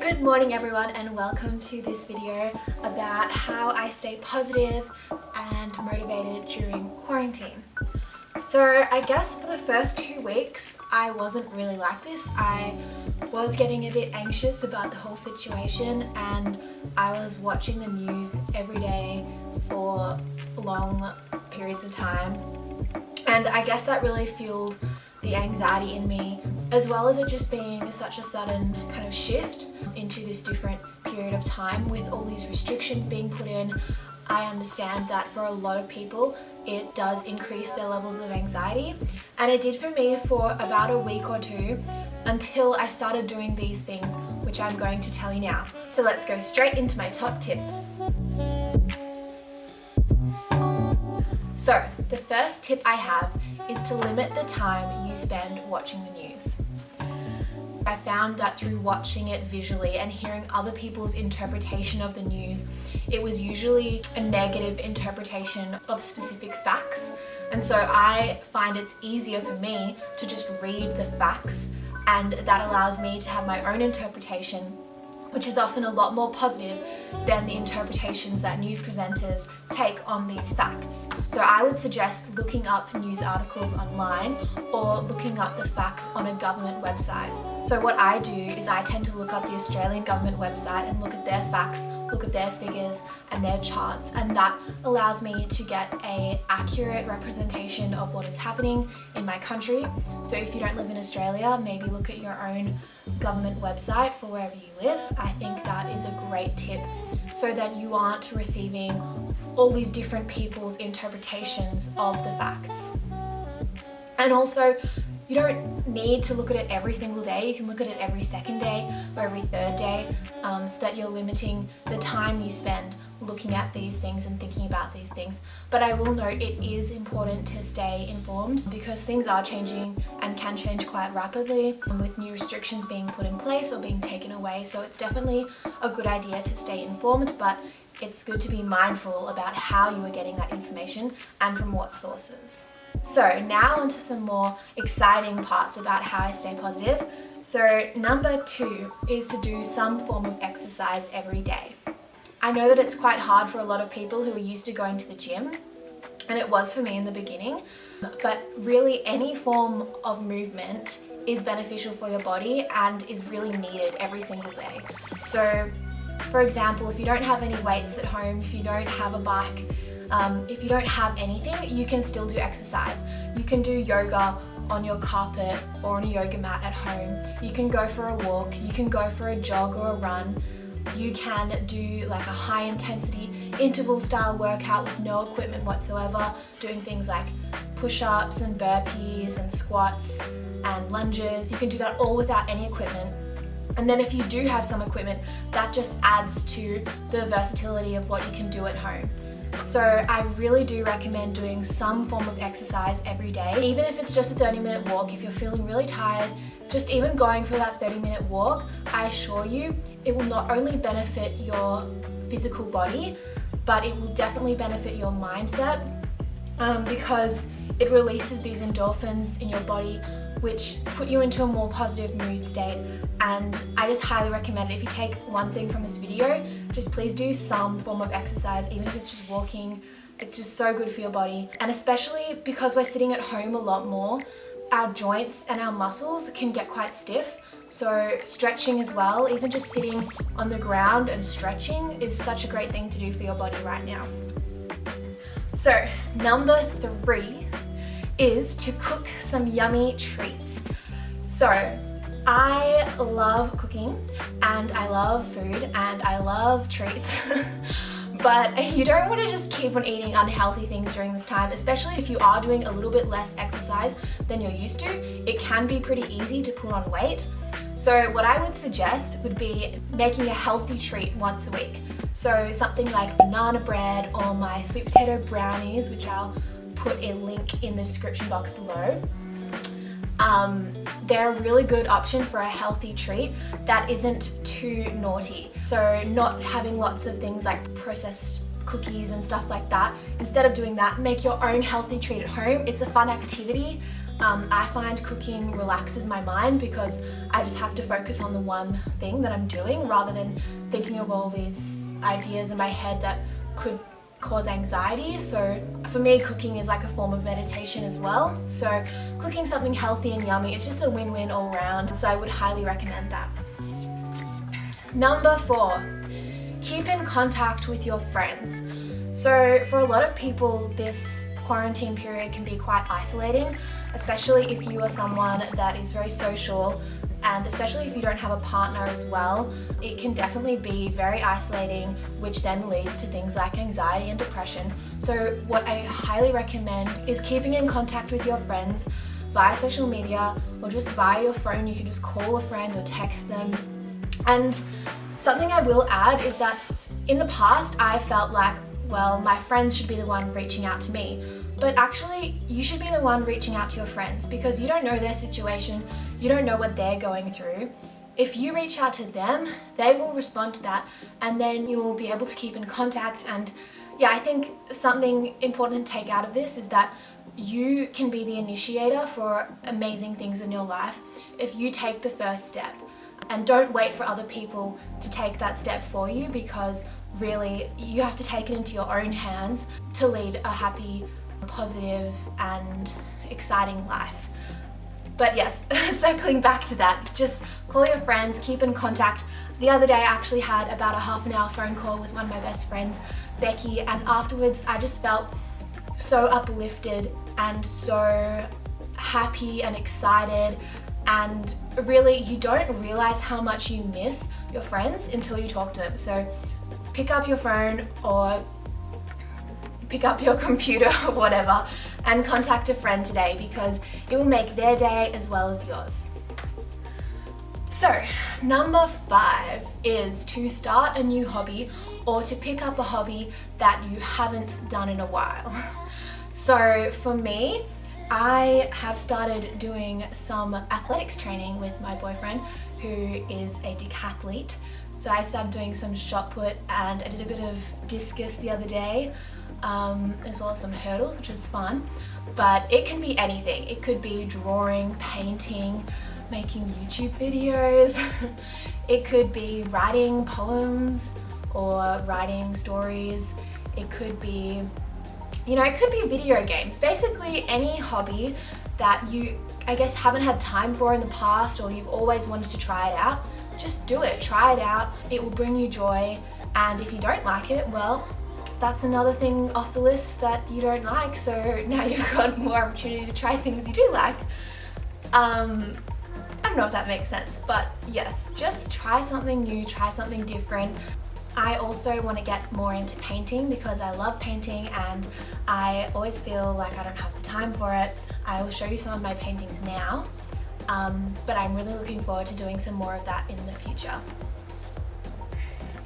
Good morning everyone, and welcome to this video about how I stay positive and motivated during quarantine. So I guess for the first 2 weeks I wasn't really like this. I was getting a bit anxious about the whole situation, and I was watching the news every day for long periods of time, and I guess that really fueled the anxiety in me, as well as it just being such a sudden kind of shift into this different period of time with all these restrictions being put in. I understand that for a lot of people it does increase their levels of anxiety, and it did for me for about a week or two until I started doing these things, which I'm going to tell you now. So let's go straight into my top tips. So the first tip I have is to limit the time you spend watching the news. I found that through watching it visually and hearing other people's interpretation of the news, it was usually a negative interpretation of specific facts. And so I find it's easier for me to just read the facts, and that allows me to have my own interpretation, which is often a lot more positive than the interpretations that news presenters take on these facts. So I would suggest looking up news articles online or looking up the facts on a government website. So what I do is I tend to look up the Australian government website and look at their facts, look at their figures and their charts, and that allows me to get an accurate representation of what is happening in my country. So if you don't live in Australia, maybe look at your own government website for wherever you live. I think that is a great tip, so that you aren't receiving all these different people's interpretations of the facts. And also, you don't need to look at it every single day. You can look at it every second day or every third day, so that you're limiting the time you spend looking at these things and thinking about these things. But I will note it is important to stay informed, because things are changing and can change quite rapidly with new restrictions being put in place or being taken away. So it's definitely a good idea to stay informed, but it's good to be mindful about how you are getting that information and from what sources. So now onto some more exciting parts about how I stay positive. So number 2 is to do some form of exercise every day. I know that it's quite hard for a lot of people who are used to going to the gym, and it was for me in the beginning, but really any form of movement is beneficial for your body and is really needed every single day. So for example, if you don't have any weights at home, if you don't have a bike, if you don't have anything, you can still do exercise. You can do yoga on your carpet or on a yoga mat at home. You can go for a walk, you can go for a jog or a run. You can do like a high intensity interval style workout with no equipment whatsoever, doing things like push-ups and burpees and squats and lunges. You can do that all without any equipment. And then if you do have some equipment, that just adds to the versatility of what you can do at home. So I really do recommend doing some form of exercise every day, even if it's just a 30-minute walk. If you're feeling really tired, just even going for that 30-minute walk, I assure you it will not only benefit your physical body, but it will definitely benefit your mindset, because it releases these endorphins in your body which put you into a more positive mood state. And I just highly recommend it. If you take one thing from this video, just please do some form of exercise, even if it's just walking. It's just so good for your body. And especially because we're sitting at home a lot more, our joints and our muscles can get quite stiff. So stretching as well, even just sitting on the ground and stretching is such a great thing to do for your body right now. So number 3 is to cook some yummy treats. So I love cooking and I love food and I love treats. But you don't want to just keep on eating unhealthy things during this time, especially if you are doing a little bit less exercise than you're used to. It can be pretty easy to put on weight. So what I would suggest would be making a healthy treat once a week. So something like banana bread or my sweet potato brownies, which I'll put a link in the description box below. They're a really good option for a healthy treat that isn't too naughty. So not having lots of things like processed cookies and stuff like that. Instead of doing that, make your own healthy treat at home. It's a fun activity. I find cooking relaxes my mind because I just have to focus on the one thing that I'm doing rather than thinking of all these ideas in my head that could cause anxiety. So for me, cooking is like a form of meditation as well. So cooking something healthy and yummy, it's just a win-win all around. So I would highly recommend that. Number 4, keep in contact with your friends. So for a lot of people, this quarantine period can be quite isolating, especially if you are someone that is very social, and especially if you don't have a partner as well. It can definitely be very isolating, which then leads to things like anxiety and depression. So what I highly recommend is keeping in contact with your friends via social media or just via your phone. You can just call a friend or text them. And something I will add is that in the past I felt like, well, my friends should be the one reaching out to me. But actually, you should be the one reaching out to your friends because you don't know their situation, you don't know what they're going through. If you reach out to them, they will respond to that, and then you will be able to keep in contact. And yeah, I think something important to take out of this is that you can be the initiator for amazing things in your life if you take the first step. And don't wait for other people to take that step for you, because really you have to take it into your own hands to lead a happy, positive and exciting life. But yes, circling back to that, just call your friends, keep in contact. The other day I actually had about a half an hour phone call with one of my best friends, Becky, and afterwards I just felt so uplifted and so happy and excited. And really, you don't realize how much you miss your friends until you talk to them. So pick up your phone or pick up your computer or whatever and contact a friend today, because it will make their day as well as yours. So number 5 is to start a new hobby or to pick up a hobby that you haven't done in a while. So for me, I have started doing some athletics training with my boyfriend, who is a decathlete. So I started doing some shot put, and I did a bit of discus the other day, as well as some hurdles, which was fun. But it can be anything. It could be drawing, painting, making YouTube videos. It could be writing poems or writing stories. It could be, it could be video games. Basically any hobby that you, I guess, haven't had time for in the past, or you've always wanted to try it out. Just do it, try it out. It will bring you joy. And if you don't like it, well, that's another thing off the list that you don't like. So now you've got more opportunity to try things you do like. I don't know if that makes sense, but yes, just try something new, try something different. I also want to get more into painting because I love painting and I always feel like I don't have the time for it. I will show you some of my paintings now, but I'm really looking forward to doing some more of that in the future.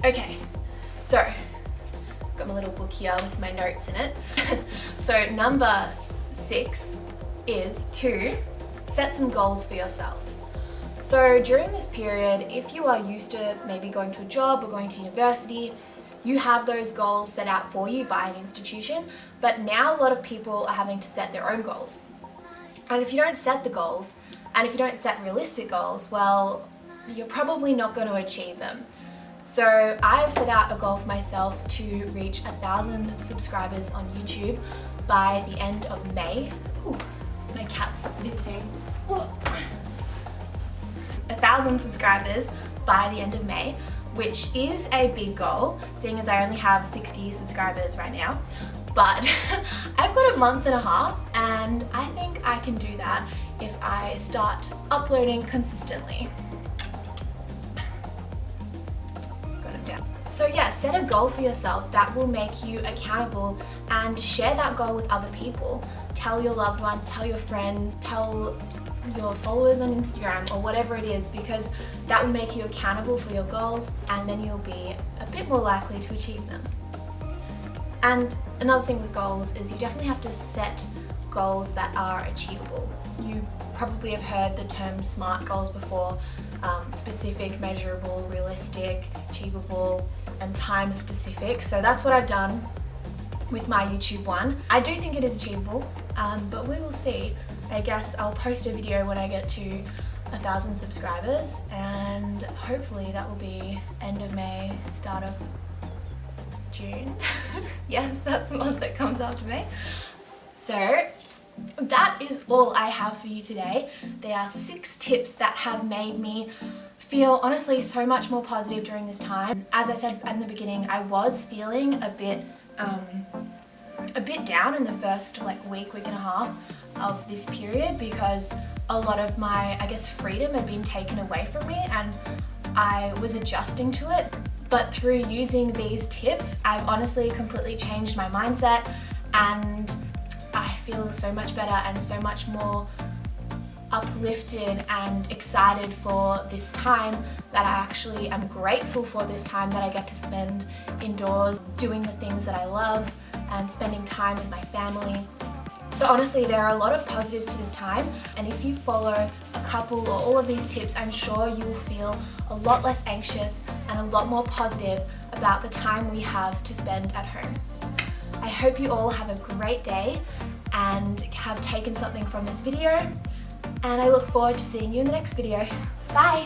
Okay, so got my little book here with my notes in it. So number 6 is to set some goals for yourself. So during this period, if you are used to maybe going to a job or going to university, you have those goals set out for you by an institution, but now a lot of people are having to set their own goals. And if you don't set the goals, and if you don't set realistic goals, well, you're probably not going to achieve them. So I've set out a goal for myself to reach 1,000 subscribers on YouTube by the end of May. Ooh, my cat's visiting. Ooh. 1,000 subscribers by the end of May, which is a big goal, seeing as I only have 60 subscribers right now. But I've got a month and a half, and I think I can do that if I start uploading consistently. Got him down. So yeah, set a goal for yourself that will make you accountable, and share that goal with other people. Tell your loved ones, tell your friends, tell your followers on Instagram or whatever it is, because that will make you accountable for your goals, and then you'll be a bit more likely to achieve them. And another thing with goals is you definitely have to set goals that are achievable. You probably have heard the term SMART goals before: specific, measurable, realistic, achievable, and time specific. So that's what I've done with my YouTube one. I do think it is achievable, but we will see. I guess I'll post a video when I get to 1,000 subscribers, and hopefully that will be end of May, start of June. Yes, that's the month that comes after May. So that is all I have for you today. There are 6 tips that have made me feel honestly so much more positive during this time. As I said in the beginning, I was feeling a bit down in the first week and a half of this period, because a lot of my, I guess, freedom had been taken away from me and I was adjusting to it. But through using these tips, I've honestly completely changed my mindset, and I feel so much better and so much more uplifted and excited for this time, that I actually am grateful for this time that I get to spend indoors doing the things that I love and spending time with my family. So honestly, there are a lot of positives to this time, and if you follow a couple or all of these tips, I'm sure you will feel a lot less anxious and a lot more positive about the time we have to spend at home. I hope you all have a great day and have taken something from this video, and I look forward to seeing you in the next video. Bye!